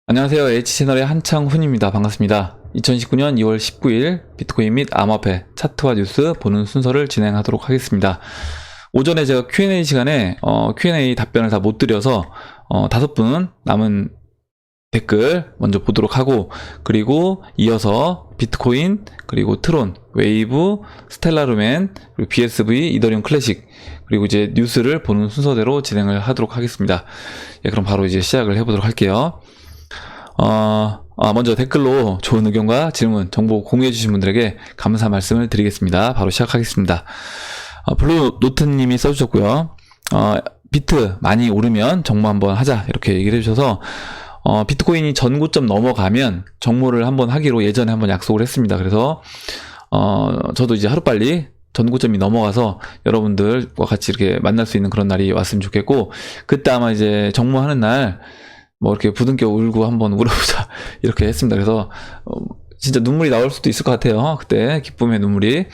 안녕하세요. H채널의 한창훈입니다. 반갑습니다. 2019년 2월 19일 비트코인 및 암호화폐 차트와 뉴스 보는 순서를 진행하도록 하겠습니다. 오전에 제가 Q&A 시간에 Q&A 답변을 다 못 드려서 5분 남은 댓글 먼저 보도록 하고, 그리고 이어서 비트코인, 그리고 트론, 웨이브, 스텔라루멘, 그리고 BSV, 이더리움 클래식, 그리고 이제 뉴스를 보는 순서대로 진행을 하도록 하겠습니다. 예, 그럼 바로 이제 시작을 해보도록 할게요. 먼저 댓글로 좋은 의견과 질문, 정보 공유해주신 분들에게 감사 말씀을 드리겠습니다. 바로 시작하겠습니다. 블루노트님이 써주셨고요. 비트 많이 오르면 정모 한번 하자, 이렇게 얘기를 해주셔서 비트코인이 전고점 넘어가면 정모를 한번 하기로 예전에 한번 약속을 했습니다. 그래서 저도 이제 하루빨리 전고점이 넘어가서 여러분들과 같이 이렇게 만날 수 있는 그런 날이 왔으면 좋겠고, 그때 아마 이제 정모하는 날 뭐 이렇게 부둥켜 울고 한번 울어보자, 이렇게 했습니다. 그래서 진짜 눈물이 나올 수도 있을 것 같아요. 그때 기쁨의 눈물이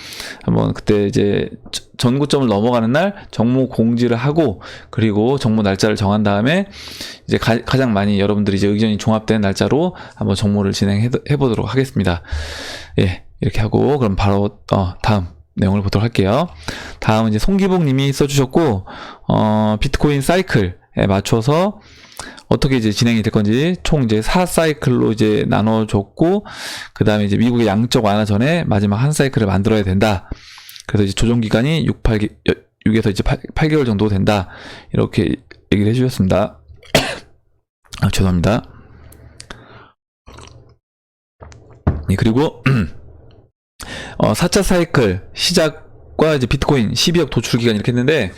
한번, 그때 이제 전고점을 넘어가는 날 정모 공지를 하고, 그리고 정모 날짜를 정한 다음에 이제 가장 많이 여러분들이 이제 의견이 종합된 날짜로 한번 정모를 진행해 보도록 하겠습니다. 예, 이렇게 하고 그럼 바로 다음 내용을 보도록 할게요. 다음은 이제 송기복 님이 써주셨고, 비트코인 사이클에 맞춰서 어떻게 이제 진행이 될 건지 총 이제 4사이클로 이제 나눠줬고, 그 다음에 이제 미국의 양적 완화 전에 마지막 한 사이클을 만들어야 된다. 그래서 이제 조정 기간이 6에서 이제 8개월 정도 된다, 이렇게 얘기를 해주셨습니다. 죄송합니다. 네, 그리고 4차 사이클 시작과 이제 비트코인 12억 도출 기간 이렇게 했는데,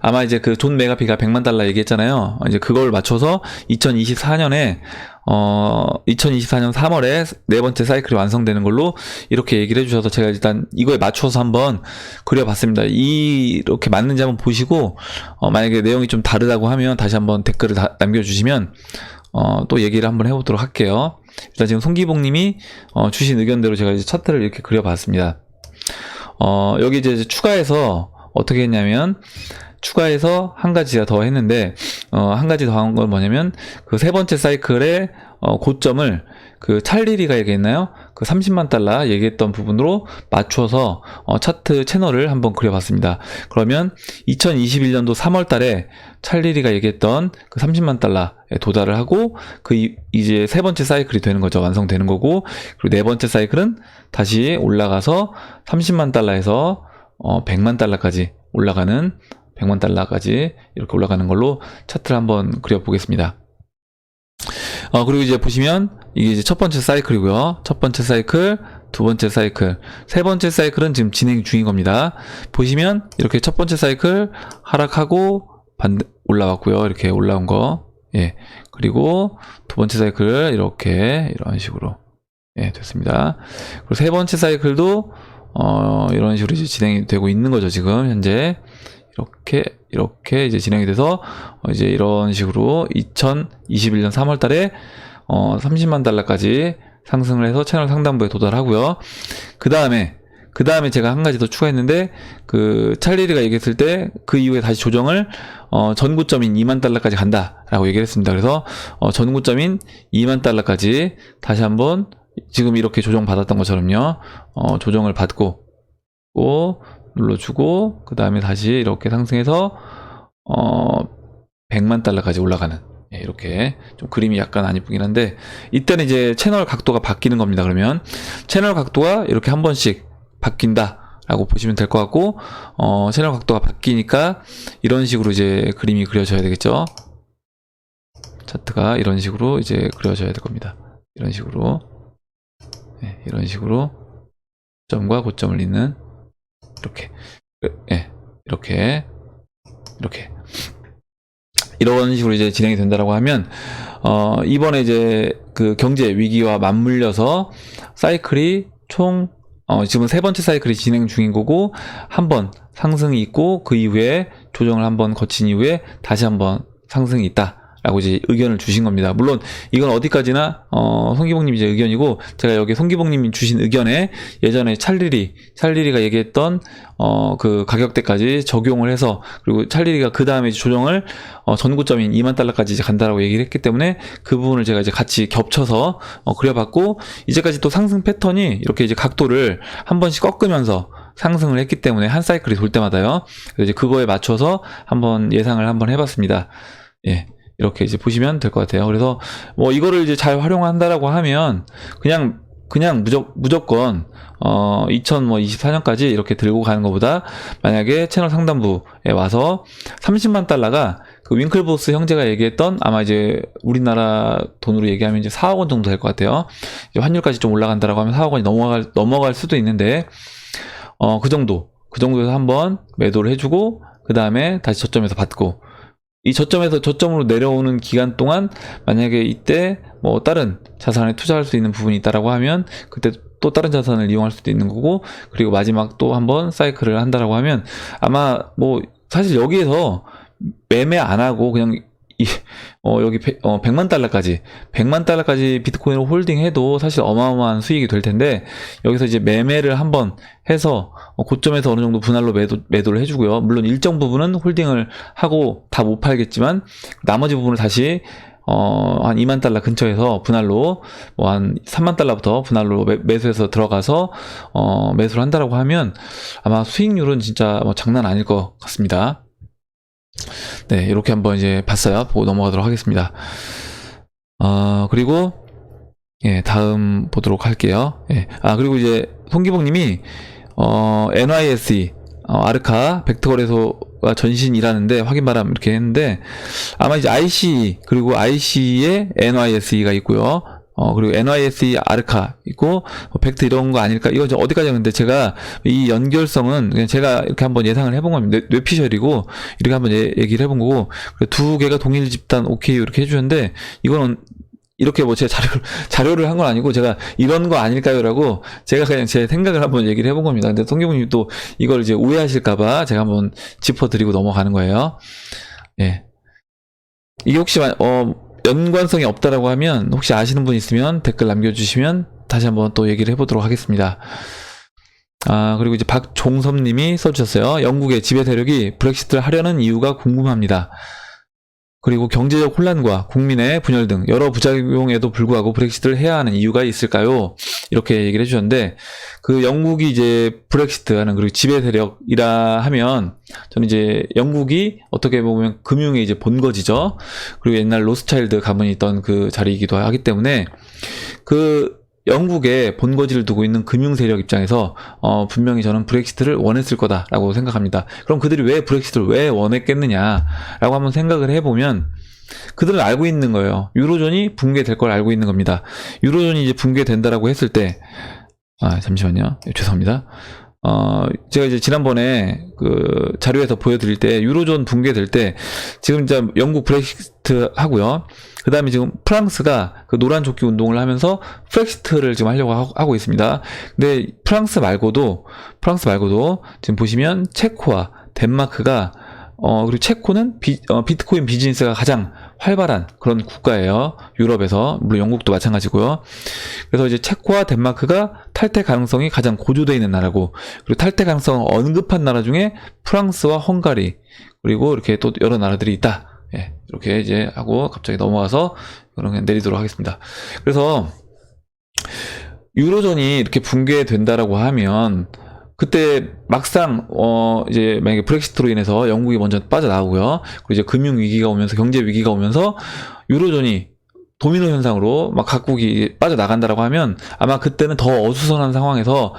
아마 이제 그 존 메가피가 100만 달러 얘기했잖아요. 이제 그걸 맞춰서 2024년 3월에 네 번째 사이클이 완성되는 걸로 이렇게 얘기를 해주셔서 제가 일단 이거에 맞춰서 한번 그려봤습니다. 이렇게 맞는지 한번 보시고, 만약에 내용이 좀 다르다고 하면 다시 한번 댓글을 남겨주시면 또 얘기를 한번 해보도록 할게요. 일단 지금 송기복님이 주신 의견대로 제가 이제 차트를 이렇게 그려봤습니다. 여기 이제 추가해서 어떻게 했냐면, 추가해서 한 가지 더 했는데, 한 가지 더 한 건 뭐냐면, 그 세 번째 사이클의 고점을 그 찰리리가 얘기했나요? 그 30만 달러 얘기했던 부분으로 맞춰서 차트 채널을 한번 그려봤습니다. 그러면 2021년도 3월 달에 찰리리가 얘기했던 그 30만 달러에 도달을 하고, 이제 세 번째 사이클이 되는 거죠. 완성되는 거고, 그리고 네 번째 사이클은 다시 올라가서 30만 달러에서 100만 달러까지 올라가는, 100만 달러까지 이렇게 올라가는 걸로 차트를 한번 그려보겠습니다. 그리고 이제 보시면 이게 이제 첫 번째 사이클이고요. 첫 번째 사이클, 두 번째 사이클, 세 번째 사이클은 지금 진행 중인 겁니다. 보시면 이렇게 첫 번째 사이클 하락하고 올라왔고요. 이렇게 올라온 거. 예. 그리고 두 번째 사이클 이렇게 이런 식으로 됐습니다. 그리고 세 번째 사이클도 이런 식으로 이제 진행이 되고 있는 거죠. 지금 현재 이렇게 이제 진행이 돼서 이제 이런 식으로 2021년 3월 달에 30만 달러까지 상승을 해서 채널 상단부에 도달하고요. 그 다음에 제가 한 가지 더 추가했는데, 그 찰리리가 얘기했을 때 그 이후에 다시 조정을 전고점인 2만 달러까지 간다라고 얘기를 했습니다. 그래서 전고점인 2만 달러까지 다시 한번 지금 이렇게 조정 받았던 것처럼요, 조정을 받고 눌러주고, 그 다음에 다시 이렇게 상승해서 100만 달러까지 올라가는, 이렇게 좀 그림이 약간 안 이쁘긴 한데, 이때는 이제 채널 각도가 바뀌는 겁니다. 그러면 채널 각도가 이렇게 한 번씩 바뀐다 라고 보시면 될 것 같고, 채널 각도가 바뀌니까 이런 식으로 이제 그림이 그려져야 되겠죠. 차트가 이런 식으로 이제 그려져야 될 겁니다. 이런 식으로, 이런 식으로 점과 고점을 잇는, 이렇게 이런 식으로 이제 진행이 된다라고 하면, 이번에 이제 그 경제 위기와 맞물려서 사이클이 총 지금 세 번째 사이클이 진행 중인 거고, 한번 상승이 있고 그 이후에 조정을 한번 거친 이후에 다시 한번 상승이 있다 라고 이제 의견을 주신 겁니다. 물론 이건 어디까지나 송기봉님 이제 의견이고, 제가 여기 송기봉님이 주신 의견에 예전에 찰리리가 얘기했던 그 가격대까지 적용을 해서, 그리고 찰리리가 그 다음에 조정을 전고점인 2만 달러까지 이제 간다라고 얘기를 했기 때문에 그 부분을 제가 이제 같이 겹쳐서 그려봤고, 이제까지 또 상승 패턴이 이렇게 이제 각도를 한 번씩 꺾으면서 상승을 했기 때문에 한 사이클이 돌 때마다요. 그래서 이제 그거에 맞춰서 한번 예상을 한번 해봤습니다. 예. 이렇게 이제 보시면 될 것 같아요. 그래서 뭐 이거를 이제 잘 활용한다라고 하면 그냥 무조건 2024년까지 이렇게 들고 가는 것보다, 만약에 채널 상단부에 와서 30만 달러가 그 윙클보스 형제가 얘기했던, 아마 이제 우리나라 돈으로 얘기하면 이제 4억 원 정도 될 것 같아요. 이제 환율까지 좀 올라간다라고 하면 4억 원이 넘어갈 수도 있는데, 그 정도에서 한번 매도를 해주고, 그 다음에 다시 저점에서 받고, 이 저점에서 저점으로 내려오는 기간 동안 만약에 이때 뭐 다른 자산에 투자할 수 있는 부분이 있다라고 하면 그때 또 다른 자산을 이용할 수도 있는 거고, 그리고 마지막 또 한번 사이클을 한다라고 하면 아마 뭐 사실 여기에서 매매 안 하고 그냥 여기 100만 달러까지 비트코인을 홀딩해도 사실 어마어마한 수익이 될 텐데, 여기서 이제 매매를 한번 해서 고점에서 어느 정도 분할로 매도를 해주고요. 물론 일정 부분은 홀딩을 하고 다 못 팔겠지만, 나머지 부분을 다시 한 2만 달러 근처에서 분할로, 뭐 한 3만 달러부터 분할로 매수해서 들어가서 매수를 한다라고 하면 아마 수익률은 진짜 뭐 장난 아닐 것 같습니다. 네, 이렇게 한번 이제 봤어요. 보고 넘어가도록 하겠습니다. 그리고 예, 다음 보도록 할게요. 예. 그리고 이제 송기봉님이 NYSE 아르카 벡터거래소가 전신이라는데 확인 바람 이렇게 했는데, 아마 이제 ICE, 그리고 ICE에 NYSE가 있고요. 그리고 NYSE 아르카 있고, 벡터 이런 거 아닐까? 이거 어디까지 하는데, 제가 이 연결성은 그냥 제가 이렇게 한번 예상을 해본 겁니다. 뇌피셜이고, 이렇게 한번 얘기를 해본 거고, 두 개가 동일 집단 오케이 이렇게 해주는데, 이거는 이렇게 뭐 제 자료를 한 건 아니고, 제가 이런 거 아닐까요?라고 제가 그냥 제 생각을 한번 얘기를 해본 겁니다. 근데 송기봉님 또 이걸 이제 오해하실까봐 제가 한번 짚어드리고 넘어가는 거예요. 예. 이게 혹시 연관성이 없다라고 하면, 혹시 아시는 분 있으면 댓글 남겨주시면 다시 한번 또 얘기를 해보도록 하겠습니다. 그리고 이제 박종섭님이 써주셨어요. 영국의 지배 세력이 브렉시트를 하려는 이유가 궁금합니다. 그리고 경제적 혼란과 국민의 분열 등 여러 부작용에도 불구하고 브렉시트를 해야 하는 이유가 있을까요? 이렇게 얘기를 해주셨는데, 그 영국이 이제 브렉시트 하는, 그리고 지배 세력이라 하면, 저는 이제 영국이 어떻게 보면 금융의 이제 본거지죠. 그리고 옛날 로스차일드 가문이 있던 그 자리이기도 하기 때문에, 그 영국의 본거지를 두고 있는 금융 세력 입장에서 분명히 저는 브렉시트를 원했을 거다라고 생각합니다. 그럼 그들이 왜 브렉시트를 왜 원했겠느냐라고 한번 생각을 해보면, 그들은 알고 있는 거예요. 유로존이 붕괴될 걸 알고 있는 겁니다. 유로존이 이제 붕괴된다라고 했을 때, 잠시만요. 죄송합니다. 제가 이제 지난번에 그 자료에서 보여드릴 때, 유로존 붕괴될 때, 지금 이제 영국 브렉시트 하고요. 그 다음에 지금 프랑스가 그 노란 조끼 운동을 하면서 브렉시트를 지금 하려고 하고 있습니다. 근데 프랑스 말고도 지금 보시면 체코와 덴마크가, 그리고 체코는 비트코인 비즈니스가 가장 활발한 그런 국가예요. 유럽에서. 물론 영국도 마찬가지고요. 그래서 이제 체코와 덴마크가 탈퇴 가능성이 가장 고조되어 있는 나라고, 그리고 탈퇴 가능성을 언급한 나라 중에 프랑스와 헝가리, 그리고 이렇게 또 여러 나라들이 있다. 예, 이렇게 이제 하고 갑자기 넘어가서 그냥 내리도록 하겠습니다. 그래서 유로존이 이렇게 붕괴된다라고 하면, 그때 막상 이제 만약에 브렉시트로 인해서 영국이 먼저 빠져나오고요. 그리고 이제 금융 위기가 오면서, 경제 위기가 오면서 유로존이 도미노 현상으로 막 각국이 빠져나간다라고 하면, 아마 그때는 더 어수선한 상황에서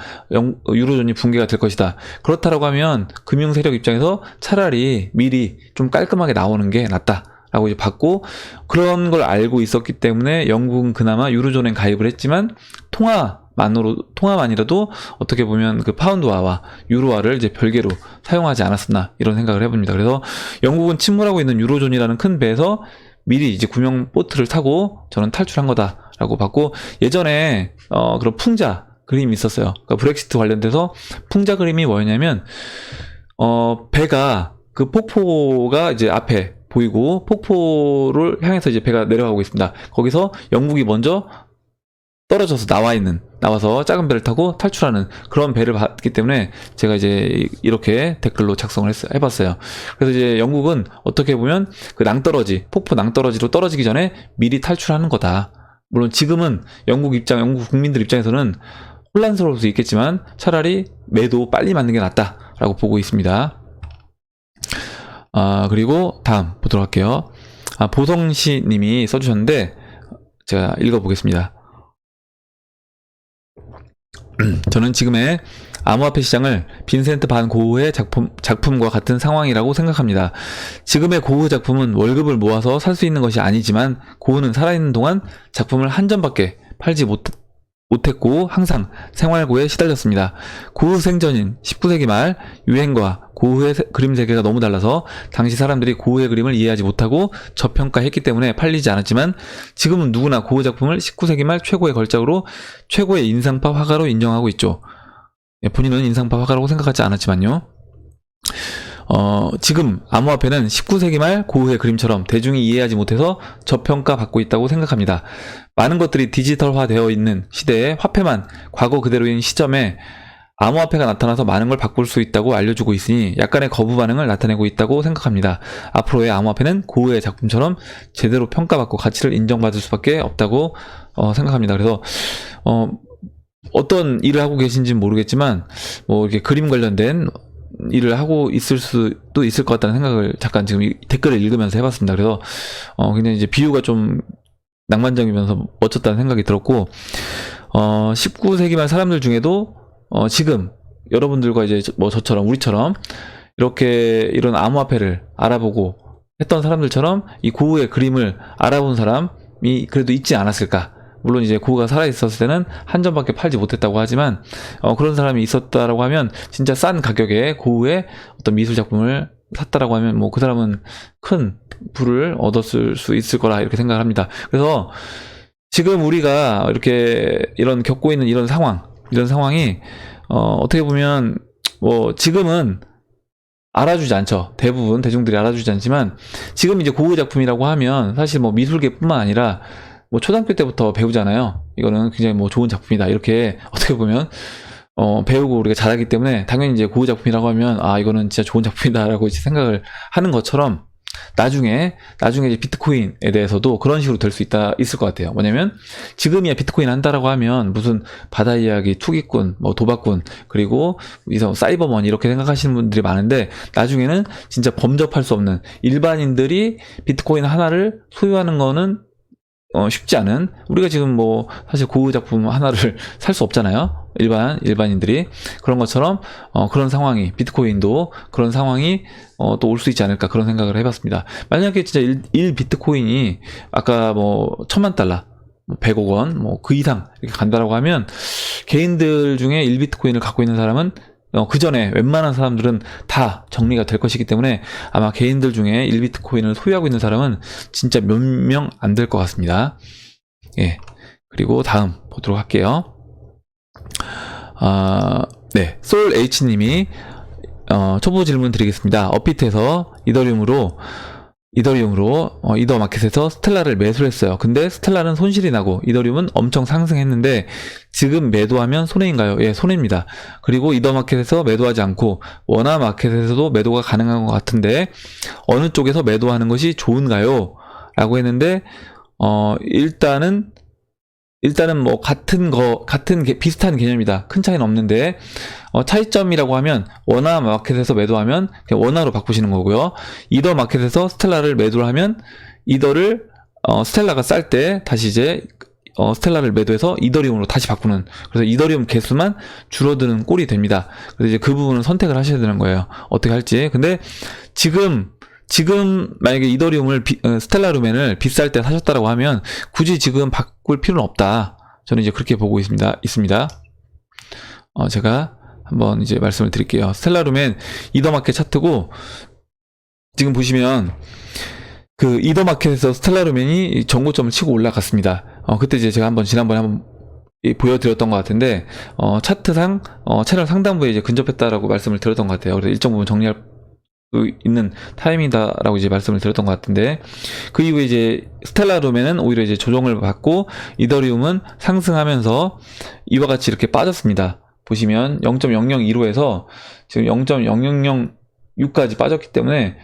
유로존이 붕괴가 될 것이다. 그렇다라고 하면 금융 세력 입장에서 차라리 미리 좀 깔끔하게 나오는 게 낫다라고 이제 봤고, 그런 걸 알고 있었기 때문에 영국은 그나마 유로존에 가입을 했지만, 통화만이라도 어떻게 보면 그 파운드화와 유로화를 이제 별개로 사용하지 않았었나, 이런 생각을 해봅니다. 그래서 영국은 침몰하고 있는 유로존이라는 큰 배에서 미리 이제 구명 보트를 타고 저는 탈출한 거다라고 봤고, 예전에 그런 풍자 그림이 있었어요. 그러니까 브렉시트 관련돼서 풍자 그림이 뭐였냐면, 배가 그 폭포가 이제 앞에 보이고 폭포를 향해서 이제 배가 내려가고 있습니다. 거기서 영국이 먼저 떨어져서 나와서 작은 배를 타고 탈출하는 그런 배를 봤기 때문에 제가 이제 이렇게 댓글로 작성을 해봤어요. 그래서 이제 영국은 어떻게 보면 그 폭포 낭떠러지로 떨어지기 전에 미리 탈출하는 거다. 물론 지금은 영국 국민들 입장에서는 혼란스러울 수 있겠지만 차라리 매도 빨리 맞는 게 낫다라고 보고 있습니다. 그리고 다음 보도록 할게요. 보성시 님이 써주셨는데 제가 읽어보겠습니다. 저는 지금의 암호화폐 시장을 빈센트 반 고흐의 작품과 같은 상황이라고 생각합니다. 지금의 고흐 작품은 월급을 모아서 살 수 있는 것이 아니지만 고흐는 살아있는 동안 작품을 한 점밖에 팔지 못했고 항상 생활고에 시달렸습니다. 고흐 생전인 19세기 말 유행과 고흐의 그림 세계가 너무 달라서 당시 사람들이 고흐의 그림을 이해하지 못하고 저평가했기 때문에 팔리지 않았지만 지금은 누구나 고흐 작품을 19세기 말 최고의 걸작으로 최고의 인상파 화가로 인정하고 있죠. 본인은 인상파 화가라고 생각하지 않았지만요. 지금 암호화폐는 19세기 말 고흐의 그림처럼 대중이 이해하지 못해서 저평가받고 있다고 생각합니다. 많은 것들이 디지털화 되어 있는 시대에 화폐만 과거 그대로인 시점에 암호화폐가 나타나서 많은 걸 바꿀 수 있다고 알려주고 있으니 약간의 거부 반응을 나타내고 있다고 생각합니다. 앞으로의 암호화폐는 고흐의 작품처럼 제대로 평가받고 가치를 인정받을 수밖에 없다고 생각합니다. 그래서 어떤 일을 하고 계신지는 모르겠지만 이렇게 그림 관련된 일을 하고 있을 수도 있을 것 같다는 생각을 잠깐 지금 이 댓글을 읽으면서 해봤습니다. 그래서 굉장히 이제 비유가 좀 낭만적이면서 멋졌다는 생각이 들었고 19세기 말 사람들 중에도 지금 여러분들과 이제 저처럼 우리처럼 이렇게 이런 암호화폐를 알아보고 했던 사람들처럼 이 고흐의 그림을 알아본 사람이 그래도 있지 않았을까. 물론 이제 고흐가 살아있었을 때는 한 점밖에 팔지 못했다고 하지만 그런 사람이 있었다라고 하면 진짜 싼 가격에 고흐의 어떤 미술 작품을 샀다라고 하면 그 사람은 큰 부를 얻었을 수 있을 거라 이렇게 생각을 합니다. 그래서 지금 우리가 이렇게 겪고 있는 이런 상황이 어떻게 보면 지금은 알아주지 않죠. 대부분 대중들이 알아주지 않지만 지금 이제 고흐 작품이라고 하면 사실 미술계뿐만 아니라 초등학교 때부터 배우잖아요. 이거는 굉장히 좋은 작품이다. 이렇게 어떻게 보면 배우고 우리가 잘하기 때문에 당연히 이제 고흐 작품이라고 하면 이거는 진짜 좋은 작품이다라고 이제 생각을 하는 것처럼 나중에 이제 비트코인에 대해서도 그런 식으로 될 수 있을 것 같아요. 뭐냐면 지금이야 비트코인 한다라고 하면 무슨 바다 이야기, 투기꾼, 도박꾼, 그리고 사이버머니 이렇게 생각하시는 분들이 많은데 나중에는 진짜 범접할 수 없는 일반인들이 비트코인 하나를 소유하는 거는 쉽지 않은, 우리가 지금 사실 고흐 작품 하나를 살 수 없잖아요. 일반인들이. 그런 것처럼 그런 상황이, 비트코인도 그런 상황이 또 올 수 있지 않을까, 그런 생각을 해봤습니다. 만약에 진짜 1 비트코인이 아까 $10,000,000 100억 원 그 이상 이렇게 간다라고 하면 개인들 중에 1 비트코인을 갖고 있는 사람은 그 전에 웬만한 사람들은 다 정리가 될 것이기 때문에 아마 개인들 중에 1 비트코인을 소유하고 있는 사람은 진짜 몇 명 안 될 것 같습니다. 예. 그리고 다음 보도록 할게요. 네. 솔H님이 초보 질문 드리겠습니다. 업비트에서 이더리움으로 이더마켓에서 스텔라를 매수를 했어요. 근데 스텔라는 손실이 나고 이더리움은 엄청 상승했는데 지금 매도하면 손해인가요? 예, 손해입니다. 그리고 이더마켓에서 매도하지 않고 원화마켓에서도 매도가 가능한 것 같은데 어느 쪽에서 매도하는 것이 좋은가요? 라고 했는데 일단은 같은 비슷한 개념이다. 큰 차이는 없는데 차이점이라고 하면 원화 마켓에서 매도하면 그냥 원화로 바꾸시는 거고요. 이더 마켓에서 스텔라를 매도를 하면 이더를 스텔라가 쌀 때 다시 이제 스텔라를 매도해서 이더리움으로 다시 바꾸는, 그래서 이더리움 개수만 줄어드는 꼴이 됩니다. 그래서 이제 그 부분은 선택을 하셔야 되는 거예요. 어떻게 할지. 근데 지금 만약에 이더리움을 스텔라루멘을 비쌀 때 사셨다라고 하면 굳이 지금 바꿀 필요는 없다. 저는 이제 그렇게 보고 있습니다. 제가 한번 이제 말씀을 드릴게요. 스텔라루멘 이더마켓 차트고 지금 보시면 그 이더마켓에서 스텔라루멘이 전고점을 치고 올라갔습니다. 그때 이제 제가 지난번에 한번 보여드렸던 것 같은데 차트상 채널 상단부에 이제 근접했다라고 말씀을 드렸던 것 같아요. 그래서 일정 부분 있는 타이밍이다라고 이제 말씀을 드렸던 것 같은데, 그 이후에 이제 스텔라 루멘은 오히려 이제 조정을 받고 이더리움은 상승하면서 이와 같이 이렇게 빠졌습니다. 보시면 0.0015에서 지금 0.0006까지 빠졌기 때문에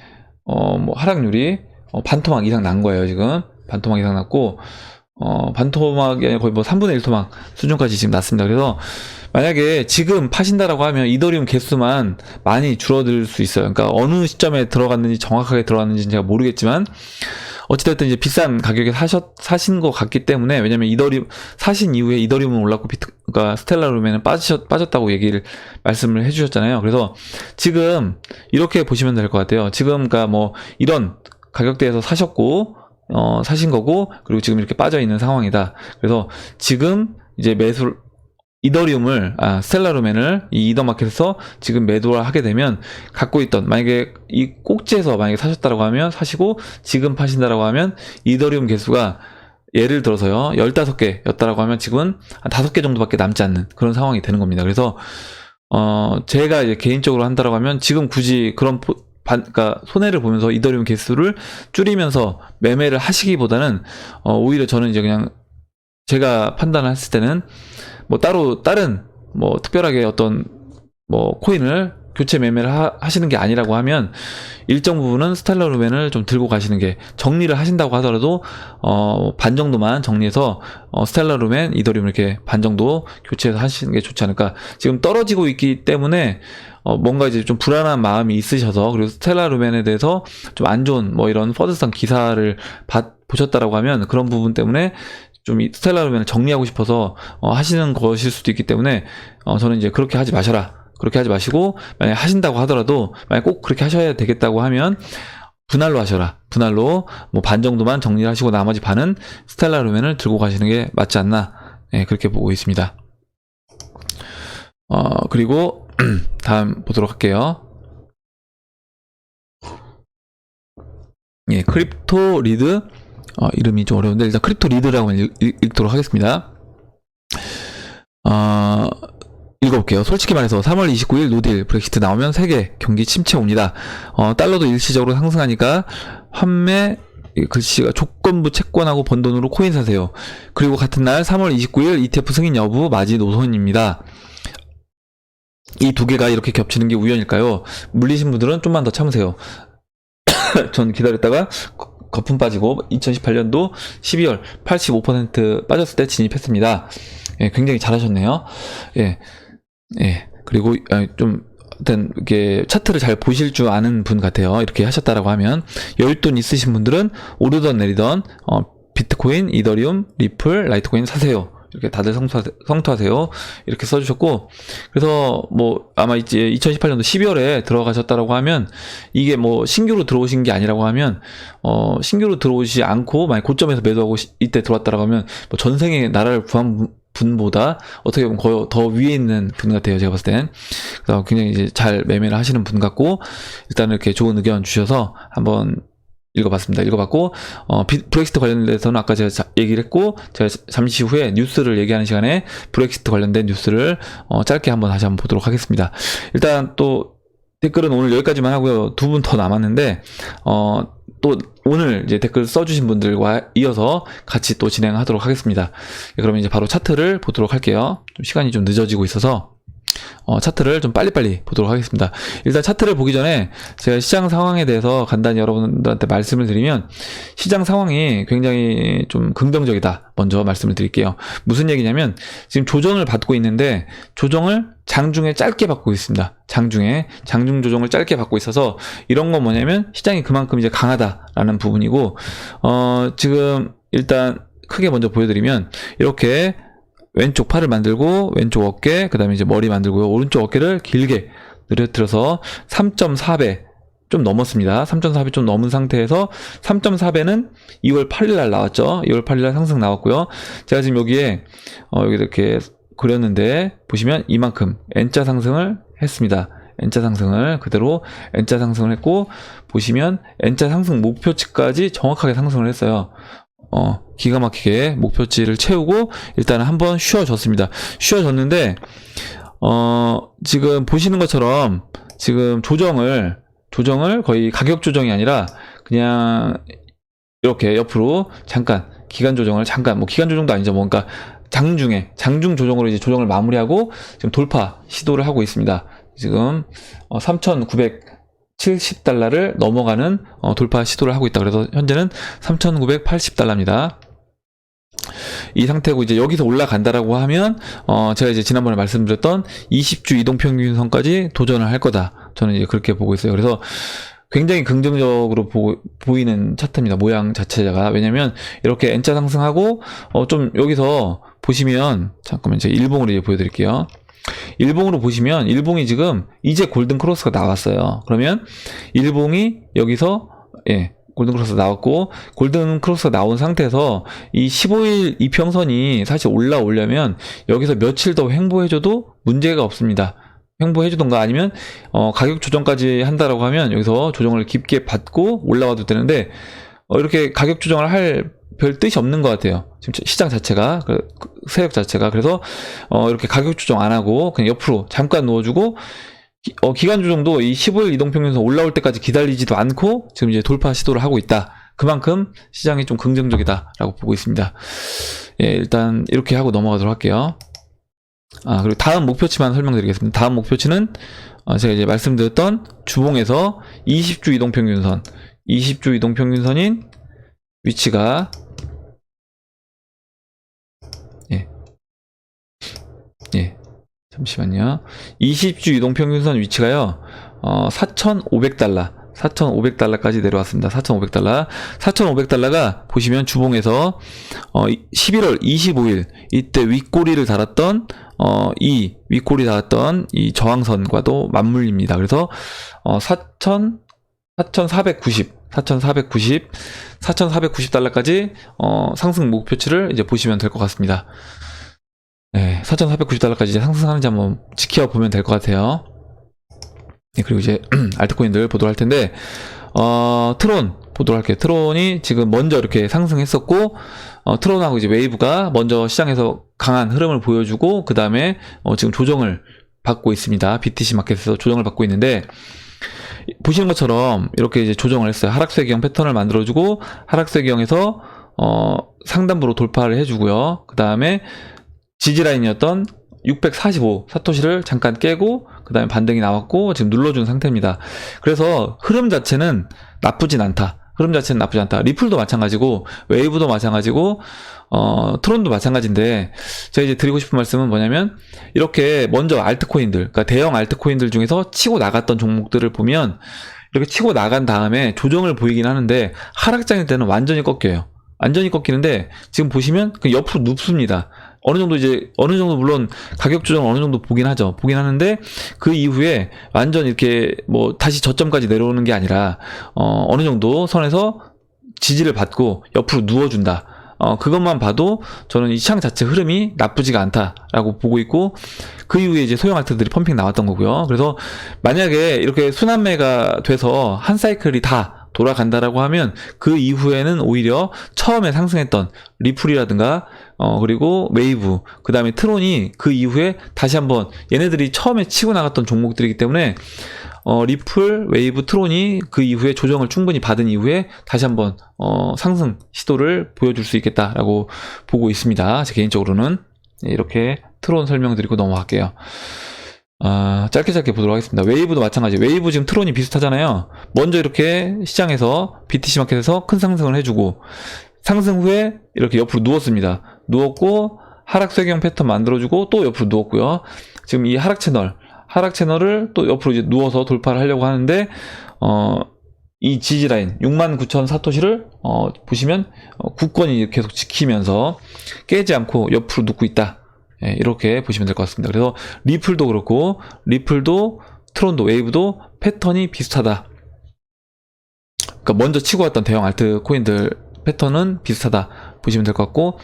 뭐 하락률이 반토막 이상 난 거예요. 지금 반토막 이상 났고, 반토막이 아니라 거의 뭐 3분의 1토막 수준까지 지금 났습니다. 그래서 만약에 지금 파신다라고 하면 이더리움 개수만 많이 줄어들 수 있어요. 그러니까 어느 시점에 들어갔는지 정확하게 들어갔는지 제가 모르겠지만, 어찌됐든 이제 비싼 가격에 사신 것 같기 때문에, 왜냐면 이더리움 사신 이후에 이더리움은 올랐고 그러니까 스텔라 루멘은 빠졌다고 말씀을 해주셨잖아요. 그래서 지금 이렇게 보시면 될 것 같아요. 지금 그러니까 뭐 이런 가격대에서 사셨고 사신 거고, 그리고 지금 이렇게 빠져 있는 상황이다. 그래서 지금 이제 스텔라 루멘을 이 이더마켓에서 지금 매도를 하게 되면, 갖고 있던, 만약에 이 꼭지에서 만약에 사셨다라고 하면 사시고, 지금 파신다라고 하면 이더리움 개수가 예를 들어서요 15개였다라고 하면 지금은 한 5개 정도밖에 남지 않는 그런 상황이 되는 겁니다. 그래서 제가 이제 개인적으로 한다라고 하면 지금 굳이 그런 그러니까 손해를 보면서 이더리움 개수를 줄이면서 매매를 하시기보다는 오히려 저는 이제 그냥 제가 판단을 했을 때는 뭐 따로 다른 뭐 특별하게 어떤 뭐 코인을 교체 매매를 하시는 게 아니라고 하면, 일정 부분은 스텔라 루멘을 좀 들고 가시는 게, 정리를 하신다고 하더라도 반 정도만 정리해서 스텔라 루멘, 이더리움 이렇게 반 정도 교체해서 하시는 게 좋지 않을까. 지금 떨어지고 있기 때문에 뭔가 이제 좀 불안한 마음이 있으셔서, 그리고 스텔라 루멘에 대해서 좀 안 좋은 뭐 이런 퍼즐성 기사를 보셨다라고 하면, 그런 부분 때문에 좀 스텔라 루멘을 정리하고 싶어서 하시는 것일 수도 있기 때문에, 저는 이제 그렇게 하지 마셔라, 그렇게 하지 마시고, 만약 하신다고 하더라도, 만약 꼭 그렇게 하셔야 되겠다고 하면 분할로 하셔라. 분할로 뭐 반 정도만 정리를 하시고 나머지 반은 스텔라 루멘을 들고 가시는 게 맞지 않나, 그렇게 보고 있습니다. 그리고 다음 보도록 할게요. 크립토 리드, 이름이 좀 어려운데 일단 크립토 리드라고 읽도록 하겠습니다. 읽어볼게요. 솔직히 말해서 3월 29일 노딜 브렉시트 나오면 세계 경기 침체 옵니다. 달러도 일시적으로 상승하니까 환매 글씨가 조건부 채권하고 번 돈으로 코인 사세요. 그리고 같은 날 3월 29일 ETF 승인 여부 마지노선입니다. 이 두 개가 이렇게 겹치는 게 우연일까요? 물리신 분들은 좀만 더 참으세요. 전 기다렸다가 거품 빠지고 2018년도 12월 85% 빠졌을 때 진입했습니다. 굉장히 잘하셨네요. 그리고 좀 일단 이렇게 차트를 잘 보실 줄 아는 분 같아요. 이렇게 하셨다라고 하면, 여윳돈 있으신 분들은 오르던 내리던 비트코인, 이더리움, 리플, 라이트코인 사세요. 이렇게 다들 성투하세요. 이렇게 써주셨고, 그래서 뭐 아마 이제 2018년도 12월에 들어가셨다라고 하면, 이게 뭐 신규로 들어오신 게 아니라고 하면, 신규로 들어오지 않고 만약 고점에서 매도하고 이때 들어왔다라고 하면, 뭐 전생에 나라를 구한 분보다 어떻게 보면 거의 더 위에 있는 분 같아요, 제가 봤을 땐. 그래서 굉장히 이제 잘 매매를 하시는 분 같고, 일단 이렇게 좋은 의견 주셔서 한번 읽어봤습니다. 읽어봤고, 브렉시트 관련돼서는 아까 제가 얘기를 했고, 제가 잠시 후에 뉴스를 얘기하는 시간에 브렉시트 관련된 뉴스를 짧게 다시 한번 보도록 하겠습니다. 일단 또 댓글은 오늘 여기까지만 하고요. 두 분 더 남았는데, 또 오늘 이제 댓글 써주신 분들과 이어서 같이 또 진행하도록 하겠습니다. 그러면 이제 바로 차트를 보도록 할게요. 좀 시간이 좀 늦어지고 있어서 차트를 좀 빨리빨리 보도록 하겠습니다. 일단 차트를 보기 전에 제가 시장 상황에 대해서 간단히 여러분들한테 말씀을 드리면, 시장 상황이 굉장히 좀 긍정적이다, 먼저 말씀을 드릴게요. 무슨 얘기냐면, 지금 조정을 받고 있는데 조정을 장중에 짧게 받고 있습니다. 장중 조정을 짧게 받고 있어서, 이런 건 뭐냐면 시장이 그만큼 이제 강하다라는 부분이고, 지금 일단 크게 먼저 보여드리면, 이렇게 왼쪽 팔을 만들고 왼쪽 어깨, 그 다음에 이제 머리 만들고요. 오른쪽 어깨를 길게 늘어뜨려서 3.4배 좀 넘었습니다. 3.4배 좀 넘은 상태에서 3.4배는 2월 8일 날 나왔죠. 2월 8일 날 상승 나왔고요. 제가 지금 여기에 여기 이렇게 그렸는데 보시면 이만큼 N자 상승을 했습니다. N자 상승을 그대로 N자 상승을 했고, 보시면 N자 상승 목표치까지 정확하게 상승을 했어요. 기가 막히게 목표치를 채우고 일단은 한번 쉬어졌습니다. 쉬어졌는데 지금 보시는 것처럼 지금 조정을 조정을 거의 가격 조정이 아니라 그냥 이렇게 옆으로 잠깐 기간 조정을 잠깐 뭐 기간 조정도 아니죠. 뭔가 장중 조정으로 이제 조정을 마무리하고 지금 돌파 시도를 하고 있습니다. 지금 3,970달러를 넘어가는 돌파 시도를 하고 있다. 그래서 현재는 3,980달러입니다. 이 상태고 이제 여기서 올라간다라고 하면 제가 이제 지난번에 말씀드렸던 20주 이동평균선까지 도전을 할 거다. 저는 이제 그렇게 보고 있어요. 그래서 굉장히 긍정적으로 보이는 차트입니다. 모양 자체가. 왜냐면 이렇게 N자 상승하고 좀 여기서 보시면 잠깐만 제가 일봉으로 이제 보여드릴게요. 일봉으로 보시면 일봉이 지금 이제 골든 크로스가 나왔어요. 그러면 일봉이 여기서 골든 크로스 나왔고, 골든 크로스가 나온 상태에서 이 15일 이평선이 사실 올라오려면 여기서 며칠 더 횡보해줘도 문제가 없습니다. 횡보해주던가 아니면 가격 조정까지 한다라고 하면 여기서 조정을 깊게 받고 올라와도 되는데 이렇게 가격 조정을 할 별 뜻이 없는 것 같아요. 지금 시장 자체가, 세력 자체가. 그래서 이렇게 가격 조정 안 하고 그냥 옆으로 잠깐 누워주고 기간 조정도 이 15일 이동평균선 올라올 때까지 기다리지도 않고 지금 이제 돌파 시도를 하고 있다. 그만큼 시장이 좀 긍정적이다라고 보고 있습니다. 예, 일단 이렇게 하고 넘어가도록 할게요. 그리고 다음 목표치만 설명드리겠습니다. 다음 목표치는 제가 이제 말씀드렸던 주봉에서 20주 이동평균선, 20주 이동평균선인 위치가 잠시만요. 20주 이동평균선 위치가요, 4,500달러, 4,500달러까지 내려왔습니다. 4,500달러. 4,500달러가 보시면 주봉에서 11월 25일 이때 윗꼬리를 달았던 이 윗꼬리 달았던 이 저항선과도 맞물립니다. 그래서 4,490달러까지 상승 목표치를 이제 보시면 될 것 같습니다. 네, 4,490달러까지 이제 상승하는지 한번 지켜보면 될 것 같아요. 네, 그리고 이제 알트코인들 보도록 할 텐데 트론 보도록 할게요. 트론이 지금 먼저 이렇게 상승했었고 트론하고 이제 웨이브가 먼저 시장에서 강한 흐름을 보여주고 그 다음에 지금 조정을 받고 있습니다. BTC 마켓에서 조정을 받고 있는데 보시는 것처럼 이렇게 이제 조정을 했어요. 하락세기형 패턴을 만들어주고 하락세기형에서 상단부로 돌파를 해주고요. 그 다음에 지지라인이었던 645 사토시를 잠깐 깨고 그 다음에 반등이 나왔고 지금 눌러준 상태입니다. 그래서 흐름 자체는 나쁘진 않다. 리플도 마찬가지고 웨이브도 마찬가지고 트론도 마찬가지인데 제가 이제 드리고 싶은 말씀은 뭐냐면 이렇게 먼저 알트코인들, 그러니까 대형 알트코인들 중에서 치고 나갔던 종목들을 보면 이렇게 치고 나간 다음에 조정을 보이긴 하는데 하락장일 때는 완전히 꺾여요. 완전히 꺾이는데 지금 보시면 그 옆으로 눕습니다. 어느 정도 물론 가격 조정 어느 정도 보긴 하는데 그 이후에 완전 이렇게 뭐 다시 저점까지 내려오는 게 아니라 어느 정도 선에서 지지를 받고 옆으로 누워준다. 그것만 봐도 저는 이 시장 자체 흐름이 나쁘지가 않다라고 보고 있고 그 이후에 이제 소형 알트들이 펌핑 나왔던 거고요. 그래서 만약에 이렇게 순환매가 돼서 한 사이클이 다 돌아간다라고 하면 그 이후에는 오히려 처음에 상승했던 리플이라든가 그리고 웨이브 그 다음에 트론이 그 이후에 다시 한번 얘네들이 처음에 치고 나갔던 종목들이기 때문에 리플, 웨이브, 트론이 그 이후에 조정을 충분히 받은 이후에 다시 한번 상승 시도를 보여줄 수 있겠다라고 보고 있습니다. 제 개인적으로는 이렇게 트론 설명드리고 넘어갈게요. 짧게 보도록 하겠습니다. 웨이브도 마찬가지. 웨이브 지금 트론이 비슷하잖아요. 먼저 이렇게 시장에서 BTC 마켓에서 큰 상승을 해주고 상승 후에 이렇게 옆으로 누웠습니다. 누웠고 하락세경 패턴 만들어주고 또 옆으로 누웠고요. 지금 이 하락 채널을 또 옆으로 이제 누워서 돌파를 하려고 하는데 이 지지라인 69,000 사토시를 보시면 굳건히 계속 지키면서 깨지 않고 옆으로 눕고 있다. 이렇게 보시면 될 것 같습니다. 그래서 리플도 그렇고 리플도 트론도 웨이브도 패턴이 비슷하다. 그러니까 먼저 치고 왔던 대형 알트 코인들 패턴은 비슷하다 보시면 될 것 같고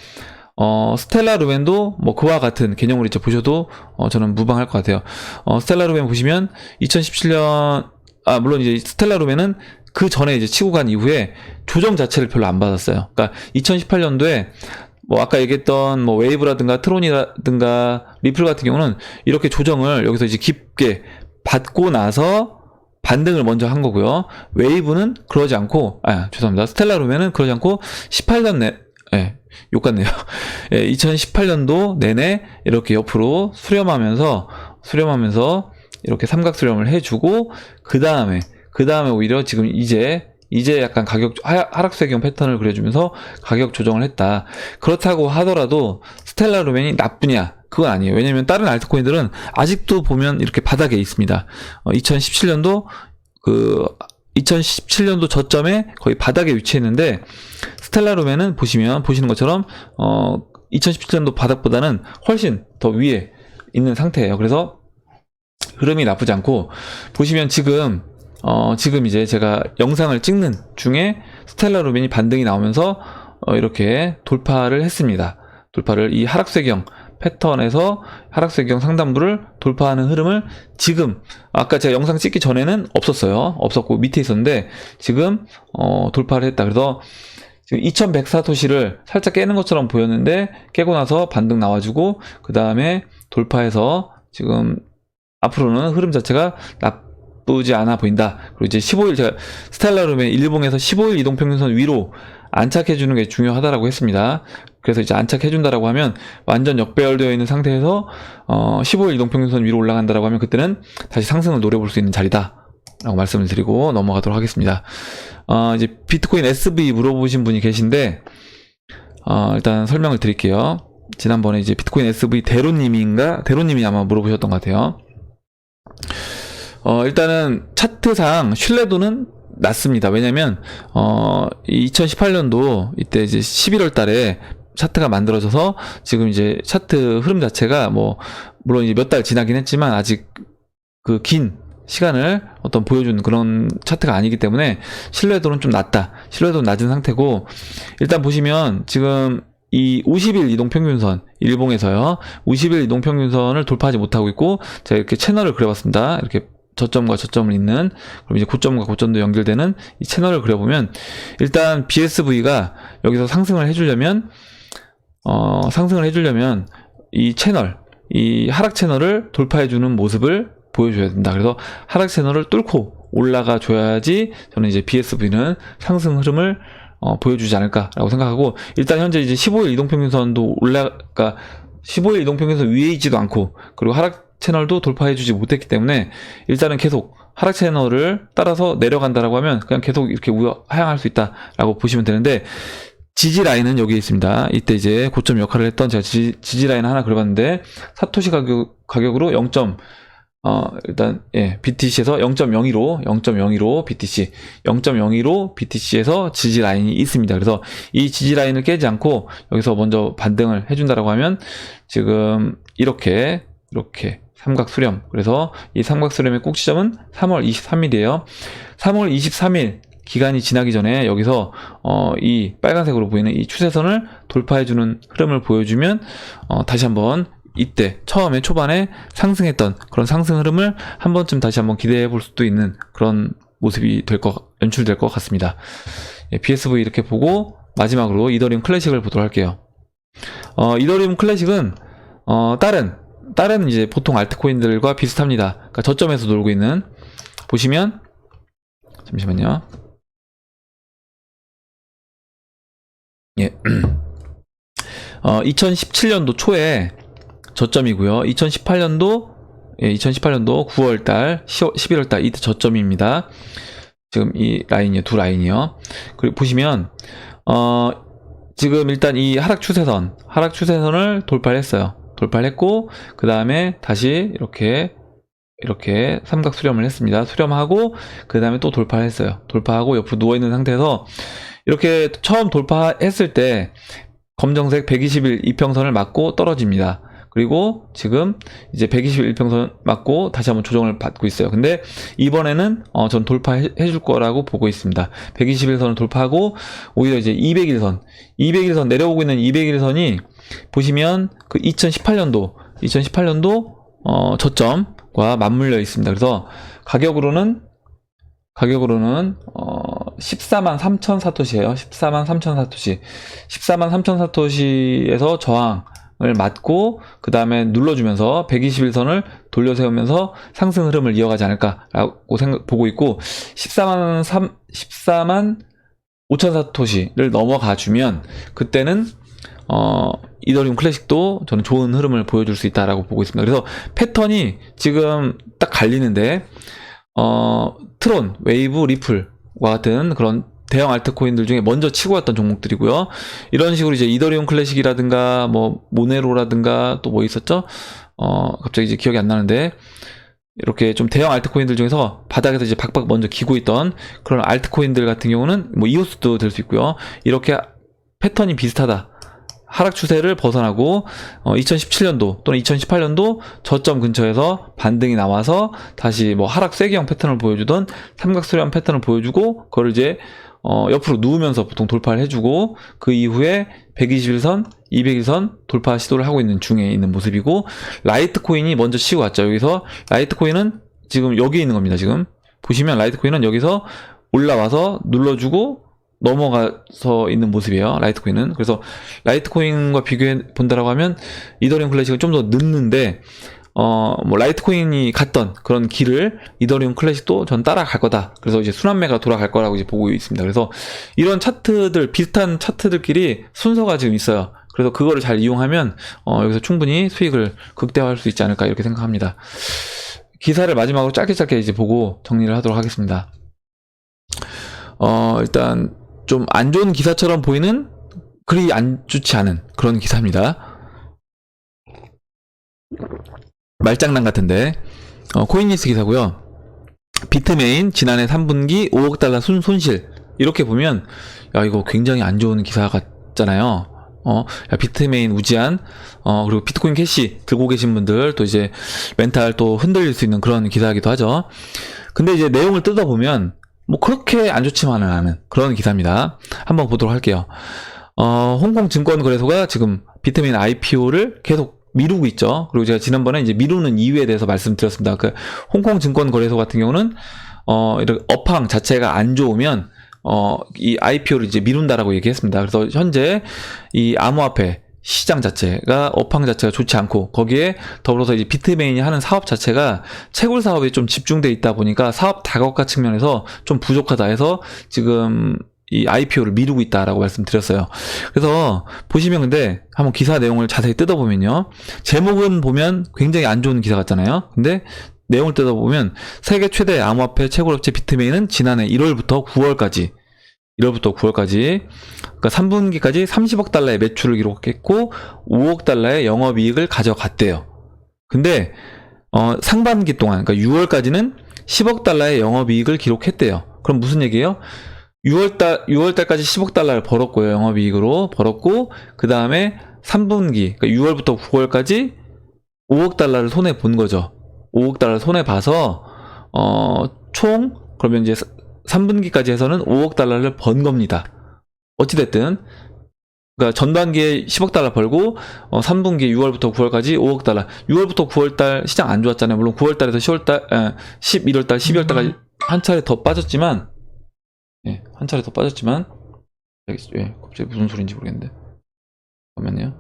스텔라 루멘도 뭐 그와 같은 개념으로 이제 보셔도 저는 무방할 것 같아요. 스텔라 루멘 보시면 2017년 물론 이제 스텔라 루멘은 그 전에 이제 치고 간 이후에 조정 자체를 별로 안 받았어요. 그러니까 2018년도에 뭐 아까 얘기했던 뭐 웨이브라든가 트론이라든가 리플 같은 경우는 이렇게 조정을 여기서 이제 깊게 받고 나서 반등을 먼저 한 거고요. 웨이브는 그러지 않고, 죄송합니다. 스텔라 루멘은 그러지 않고 18년 욕 같네요. 2018년도 내내 이렇게 옆으로 수렴하면서 이렇게 삼각 수렴을 해주고, 그 다음에 오히려 지금 이제 약간 가격 하락세경 패턴을 그려주면서 가격 조정을 했다. 그렇다고 하더라도 스텔라 루멘이 나쁘냐? 그건 아니에요. 왜냐면 다른 알트코인들은 아직도 보면 이렇게 바닥에 있습니다. 2017년도 저점에 거의 바닥에 위치했는데, 스텔라 루멘은 보시는 것처럼 2017년도 바닥보다는 훨씬 더 위에 있는 상태예요. 그래서 흐름이 나쁘지 않고, 보시면 지금 이제 제가 영상을 찍는 중에 스텔라 루멘이 반등이 나오면서 이렇게 돌파를 했습니다. 돌파를 이 하락세경 패턴에서 하락세경 상단부를 돌파하는 흐름을 지금, 아까 제가 영상 찍기 전에는 없었고 밑에 있었는데 지금 돌파를 했다. 그래서 지금 2100사토시를 살짝 깨는 것처럼 보였는데 깨고 나서 반등 나와주고, 그 다음에 돌파해서 지금 앞으로는 흐름 자체가 나쁘지 않아 보인다. 그리고 이제 15일 제가 스텔라 루멘 일봉에서 15일 이동평균선 위로 안착해주는 게 중요하다라고 했습니다. 그래서 이제 안착해준다라고 하면 완전 역배열되어 있는 상태에서 15일 이동평균선 위로 올라간다라고 하면 그때는 다시 상승을 노려볼 수 있는 자리다 라고 말씀을 드리고 넘어가도록 하겠습니다. 이제 비트코인 SV 물어보신 분이 계신데, 일단 설명을 드릴게요. 지난번에 이제 비트코인 SV 대로님이 아마 물어보셨던 것 같아요. 일단은 차트상 신뢰도는 낮습니다. 왜냐면 2018년도 이때 이제 11월 달에 차트가 만들어져서 지금 이제 차트 흐름 자체가 물론 이제 몇 달 지나긴 했지만 아직 그 긴 시간을 보여주는 그런 차트가 아니기 때문에 신뢰도는 좀 낮다. 신뢰도는 낮은 상태고, 일단 보시면 지금 이 50일 이동평균선 일봉에서요, 50일 이동평균선을 돌파하지 못하고 있고, 제가 이렇게 채널을 그려봤습니다. 이렇게 저점과 저점을 잇는, 그럼 이제 고점과 고점도 연결되는 이 채널을 그려보면, 일단 BSV가 여기서 상승을 해주려면 이 채널, 이 하락 채널을 돌파해주는 모습을 보여줘야 된다. 그래서 하락 채널을 뚫고 올라가 줘야지 저는 이제 BSV는 상승 흐름을 보여주지 않을까라고 생각하고, 일단 현재 이제 15일 이동평균선도 15일 이동평균선 위에 있지도 않고, 그리고 하락 채널도 돌파해주지 못했기 때문에 일단은 계속 하락 채널을 따라서 내려간다라고 하면 그냥 계속 이렇게 하향할 수 있다라고 보시면 되는데, 지지 라인은 여기에 있습니다. 이때 이제 고점 역할을 했던 제가 지지 라인 하나 그려봤는데, 사토시 가격으로 일단 BTC에서 0.02로 BTC 0.02로 BTC에서 지지 라인이 있습니다. 그래서 이 지지 라인을 깨지 않고 여기서 먼저 반등을 해준다라고 하면 지금 이렇게 삼각 수렴, 그래서 이 삼각 수렴의 꼭 지점은 3월 23일이에요. 3월 23일 기간이 지나기 전에 여기서 이 빨간색으로 보이는 이 추세선을 돌파해주는 흐름을 보여주면 다시 한번 이때 처음에 초반에 상승했던 그런 상승 흐름을 한 번쯤 다시 한번 기대해 볼 수도 있는 그런 모습이 연출될 것 같습니다. BSV 이렇게 보고 마지막으로 이더리움 클래식을 보도록 할게요. 이더리움 클래식은 다른 이제 보통 알트코인들과 비슷합니다. 그러니까 저점에서 놀고 있는, 보시면 잠시만요. 2017년도 초에 저점이고요. 2018년도 9월달, 11월달 이때 저점입니다. 지금 이 라인이요, 두 라인이요. 그리고 보시면 지금 일단 이 하락 추세선을 돌파를 했어요. 돌파를 했고, 그 다음에 다시 이렇게 삼각 수렴을 했습니다. 수렴하고 그 다음에 또 돌파를 했어요. 돌파하고 옆으로 누워있는 상태에서 이렇게 처음 돌파했을 때 검정색 120일 이평선을 맞고 떨어집니다. 그리고 지금 이제 120일 이평선 맞고 다시 한번 조정을 받고 있어요. 근데 이번에는 전 돌파해 줄 거라고 보고 있습니다. 121선을 돌파하고 오히려 이제 200일선 내려오고 있는 200일선이 보시면 그 2018년도 저점과 맞물려 있습니다. 그래서 가격으로는 14만 3천 사토시예요. 14만 3천 사토시. 14만 3천 사토시에서 저항, 맞고 그 다음에 눌러주면서 121선을 돌려 세우면서 상승 흐름을 이어가지 않을까라고 보고 있고 14만 5천 사토시를 넘어가 주면 그때는 이더리움 클래식도 저는 좋은 흐름을 보여줄 수 있다라고 보고 있습니다. 그래서 패턴이 지금 딱 갈리는데 트론, 웨이브, 리플과 같은 그런 대형 알트코인들 중에 먼저 치고 왔던 종목들이고요. 이런 식으로 이제 이더리움 클래식이라든가 뭐 모네로라든가 또 뭐 있었죠? 갑자기 이제 기억이 안 나는데 이렇게 좀 대형 알트코인들 중에서 바닥에서 이제 박박 먼저 기고 있던 그런 알트코인들 같은 경우는 뭐 이오스도 될 수 있고요. 이렇게 패턴이 비슷하다. 하락 추세를 벗어나고 2017년도 또는 2018년도 저점 근처에서 반등이 나와서 다시 뭐 하락 쐐기형 패턴을 보여주던 삼각수렴 패턴을 보여주고 그걸 이제 옆으로 누우면서 보통 돌파를 해주고 그 이후에 121선, 200일선 돌파 시도를 하고 있는 중에 있는 모습이고 라이트코인이 먼저 치고 왔죠. 여기서 라이트코인은 지금 여기 있는 겁니다. 지금 보시면 라이트코인은 여기서 올라와서 눌러주고 넘어가서 있는 모습이에요. 라이트코인은. 그래서 라이트코인과 비교해 본다라고 하면 이더리움 클래식은 좀 더 늦는데 뭐 라이트코인이 갔던 그런 길을 이더리움 클래식도 전 따라갈 거다. 그래서 이제 순환매가 돌아갈 거라고 이제 보고 있습니다. 그래서 이런 차트들 비슷한 차트들끼리 순서가 지금 있어요. 그래서 그거를 잘 이용하면 여기서 충분히 수익을 극대화할 수 있지 않을까 이렇게 생각합니다. 기사를 마지막으로 짧게 이제 보고 정리를 하도록 하겠습니다. 일단 좀 안 좋은 기사처럼 보이는 그리 안 좋지 않은 그런 기사입니다. 말장난 같은데 코인니스 기사고요. 비트메인 지난해 3분기 5억 달러 손실 이렇게 보면 야 이거 굉장히 안 좋은 기사 같잖아요. 야, 비트메인 우지한 그리고 비트코인 캐시 들고 계신 분들 또 이제 멘탈 또 흔들릴 수 있는 그런 기사이기도 하죠. 근데 이제 내용을 뜯어보면 뭐 그렇게 안 좋지만은 않은 그런 기사입니다. 한번 보도록 할게요. 홍콩 증권거래소가 지금 비트메인 IPO를 계속 미루고 있죠. 그리고 제가 지난번에 이제 미루는 이유에 대해서 말씀드렸습니다. 그 홍콩 증권거래소 같은 경우는 이렇게 업황 자체가 안 좋으면 이 IPO를 이제 미룬다라고 얘기했습니다. 그래서 현재 이 암호화폐 시장 자체가 업황 자체가 좋지 않고 거기에 더불어서 이제 비트메인이 하는 사업 자체가 채굴 사업에 좀 집중돼 있다 보니까 사업 다각화 측면에서 좀 부족하다 해서 지금 이 IPO를 미루고 있다라고 말씀드렸어요. 그래서 보시면 근데 한번 기사 내용을 자세히 뜯어보면요. 제목은 보면 굉장히 안 좋은 기사 같잖아요. 근데 내용을 뜯어보면 세계 최대 암호화폐 채굴업체 비트메인은 지난해 1월부터 9월까지 그러니까 3분기까지 30억 달러의 매출을 기록했고 5억 달러의 영업이익을 가져갔대요. 근데 상반기 동안 그러니까 6월까지는 10억 달러의 영업이익을 기록했대요. 그럼 무슨 얘기예요? 6월달까지 10억 달러를 벌었고요. 영업이익으로 벌었고 그 다음에 3분기 그러니까 6월부터 9월까지 5억 달러를 손해 본 거죠. 5억 달러를 손해 봐서 총 그러면 이제 3분기까지 해서는 5억 달러를 번 겁니다. 어찌됐든 그러니까 전반기에 10억 달러 벌고 3분기 6월부터 9월까지 5억 달러 6월부터 9월달 시장 안 좋았잖아요. 물론 9월달에서 10월달 11월달 12월달까지 한 차례 더 빠졌지만 예, 갑자기 무슨 소리인지 모르겠는데 잠깐만요.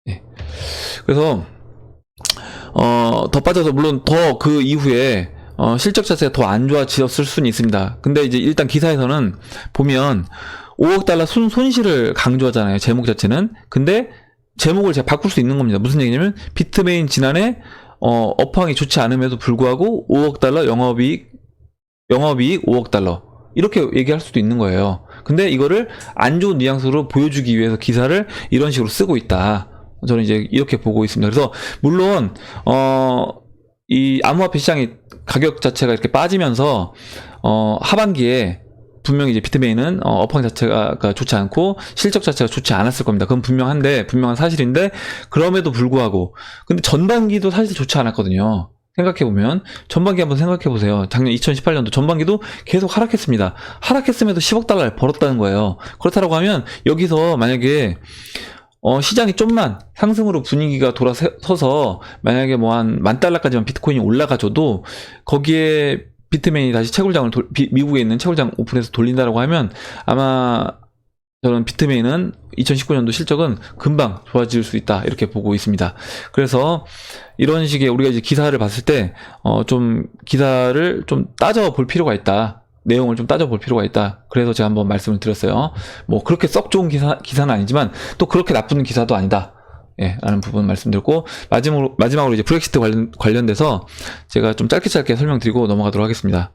예. 그래서 더 빠져서 물론 더 그 이후에 실적 자체가 더 안 좋아졌을 수는 있습니다. 근데 이제 일단 기사에서는 보면 5억 달러 손실을 강조하잖아요. 제목 자체는. 근데 제목을 제가 바꿀 수 있는 겁니다. 무슨 얘기냐면 비트메인 지난해 업황이 좋지 않음에도 불구하고 5억 달러 영업이익 5억 달러 이렇게 얘기할 수도 있는 거예요. 근데 이거를 안 좋은 뉘앙스로 보여주기 위해서 기사를 이런 식으로 쓰고 있다. 저는 이제 이렇게 보고 있습니다. 그래서 물론 이 암호화폐 시장이 가격 자체가 이렇게 빠지면서 하반기에 분명히 이제 비트메인은 업황 자체가 좋지 않고 실적 자체가 좋지 않았을 겁니다. 그건 분명한 사실인데 그럼에도 불구하고 근데 전반기도 사실 좋지 않았거든요. 생각해보면 전반기 한번 생각해보세요. 작년 2018년도 전반기도 계속 하락했습니다. 하락했음에도 10억 달러를 벌었다는 거예요. 그렇다고 하면 여기서 만약에 시장이 좀만 상승으로 분위기가 돌아서서 만약에 뭐 한 10,000달러까지만 비트코인이 올라가줘도 거기에 비트메인이 다시 채굴장을 미국에 있는 채굴장 오픈해서 돌린다라고 하면 아마 저는 비트메인은 2019년도 실적은 금방 좋아질 수 있다 이렇게 보고 있습니다. 그래서 이런 식의 우리가 이제 기사를 봤을 때 좀 기사를 좀 따져 볼 필요가 있다. 내용을 좀 따져 볼 필요가 있다. 그래서 제가 한번 말씀을 드렸어요. 뭐 그렇게 썩 좋은 기사는 아니지만 또 그렇게 나쁜 기사도 아니다. 예, 라는 부분 말씀드렸고, 마지막으로 이제 브렉시트 관련돼서 제가 좀 짧게 설명드리고 넘어가도록 하겠습니다.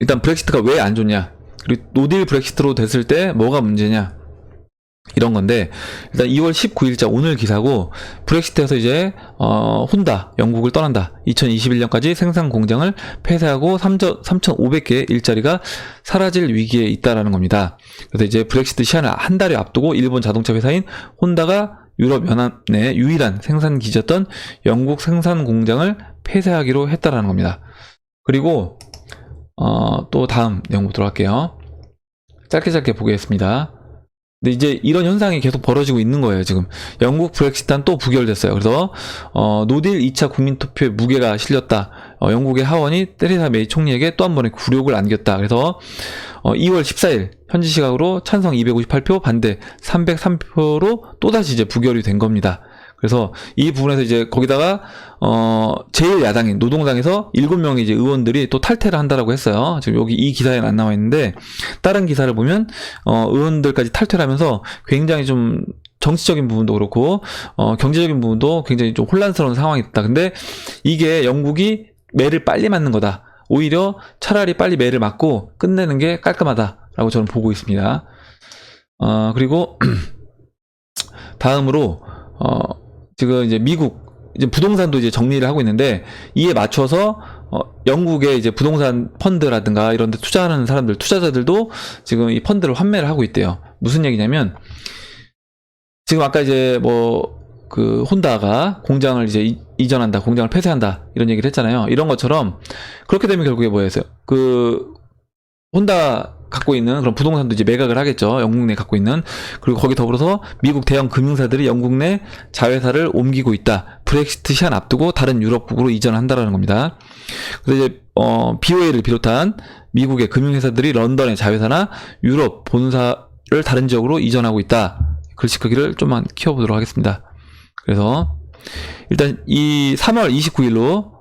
일단 브렉시트가 왜 안 좋냐, 그리고 노딜 브렉시트로 됐을 때 뭐가 문제냐, 이런 건데, 일단 2월 19일자 오늘 기사고, 브렉시트에서 이제 혼다, 영국을 떠난다. 2021년까지 생산 공장을 폐쇄하고 3,500개의 일자리가 사라질 위기에 있다라는 겁니다. 그래서 이제 브렉시트 시한을 한 달에 앞두고 일본 자동차 회사인 혼다가 유럽 연합 내 유일한 생산 기지였던 영국 생산 공장을 폐쇄하기로 했다라는 겁니다. 그리고 또 다음 내용 보도록 할게요. 짧게 보겠습니다. 근데 이제 이런 현상이 계속 벌어지고 있는 거예요. 지금 영국 브렉시트는 또 부결됐어요. 그래서 노딜 2차 국민투표에 무게가 실렸다. 영국의 하원이 테레사 메이 총리에게 또 한 번의 굴욕을 안겼다. 그래서 2월 14일 현지 시각으로 찬성 258표, 반대 303표로 또다시 이제 부결이 된 겁니다. 그래서 이 부분에서 이제 거기다가 제일 야당인 노동당에서 7명의 이제 의원들이 또 탈퇴를 한다라고 했어요. 지금 여기 이 기사에는 안 나와 있는데, 다른 기사를 보면 의원들까지 탈퇴를 하면서 굉장히 좀 정치적인 부분도 그렇고 경제적인 부분도 굉장히 좀 혼란스러운 상황이 됐다. 근데 이게 영국이 매를 빨리 맞는 거다. 오히려 차라리 빨리 매를 맞고 끝내는 게 깔끔하다라고 저는 보고 있습니다. 그리고 다음으로 지금 이제 미국 이제 부동산도 이제 정리를 하고 있는데, 이에 맞춰서 영국의 이제 부동산 펀드라든가 이런 데 투자하는 사람들, 투자자들도 지금 이 펀드를 환매를 하고 있대요. 무슨 얘기냐면, 지금 아까 이제 그 혼다가 공장을 이제 이전한다, 공장을 폐쇄한다 이런 얘기를 했잖아요. 이런 것처럼 그렇게 되면 결국에 뭐였어요? 그 혼다 갖고 있는 그런 부동산도 이제 매각을 하겠죠. 영국 내 갖고 있는. 그리고 거기 더불어서 미국 대형 금융사들이 영국 내 자회사를 옮기고 있다. 브렉시트 시한 앞두고 다른 유럽국으로 이전한다라는 겁니다. 그래서 이제 BOA를 비롯한 미국의 금융회사들이 런던의 자회사나 유럽 본사를 다른 지역으로 이전하고 있다. 글씨 크기를 좀만 키워보도록 하겠습니다. 그래서 일단 이 3월 29일로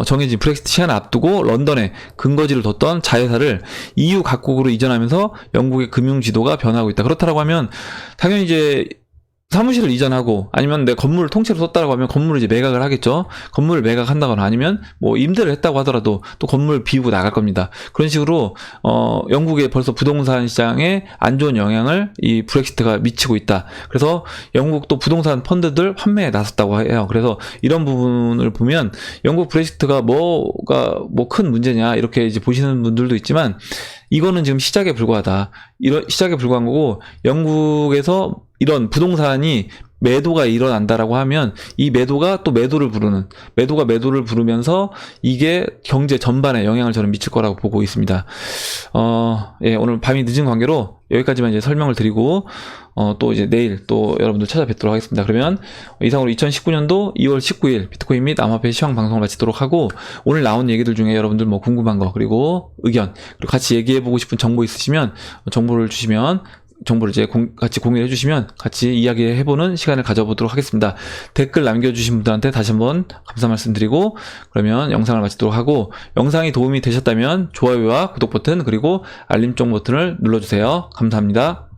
정해진 브렉시트 시한을 앞두고 런던에 근거지를 뒀던 자회사를 EU 각국으로 이전하면서 영국의 금융 지도가 변하고 있다. 그렇다고 하면 당연히 이제 사무실을 이전하고 아니면 내 건물을 통째로 썼다고 하면 건물을 이제 매각을 하겠죠. 건물을 매각한다거나 아니면 뭐 임대를 했다고 하더라도 또 건물을 비우고 나갈 겁니다. 그런 식으로 영국의 벌써 부동산 시장에 안 좋은 영향을 이 브렉시트가 미치고 있다. 그래서 영국도 부동산 펀드들 환매에 나섰다고 해요. 그래서 이런 부분을 보면 영국 브렉시트가 뭐가 뭐 큰 문제냐 이렇게 이제 보시는 분들도 있지만, 이거는 지금 시작에 불과하다. 이런 시작에 불과한 거고, 영국에서 이런 부동산이 매도가 일어난다라고 하면 이 매도가 또 매도를 부르는, 매도가 매도를 부르면서 이게 경제 전반에 영향을 저는 미칠 거라고 보고 있습니다. 예, 오늘 밤이 늦은 관계로 여기까지만 이제 설명을 드리고 또 이제 내일 또 여러분들 찾아뵙도록 하겠습니다. 그러면 이상으로 2019년도 2월 19일 비트코인 및 암호화폐 시황 방송을 마치도록 하고, 오늘 나온 얘기들 중에 여러분들 뭐 궁금한 거, 그리고 의견, 그리고 같이 얘기해보고 싶은 정보 있으시면 정보를 주시면, 정보를 이제 같이 공유해 주시면 같이 이야기해보는 시간을 가져보도록 하겠습니다. 댓글 남겨주신 분들한테 다시 한번 감사 말씀드리고, 그러면 영상을 마치도록 하고, 영상이 도움이 되셨다면 좋아요와 구독 버튼 그리고 알림종 버튼을 눌러주세요. 감사합니다.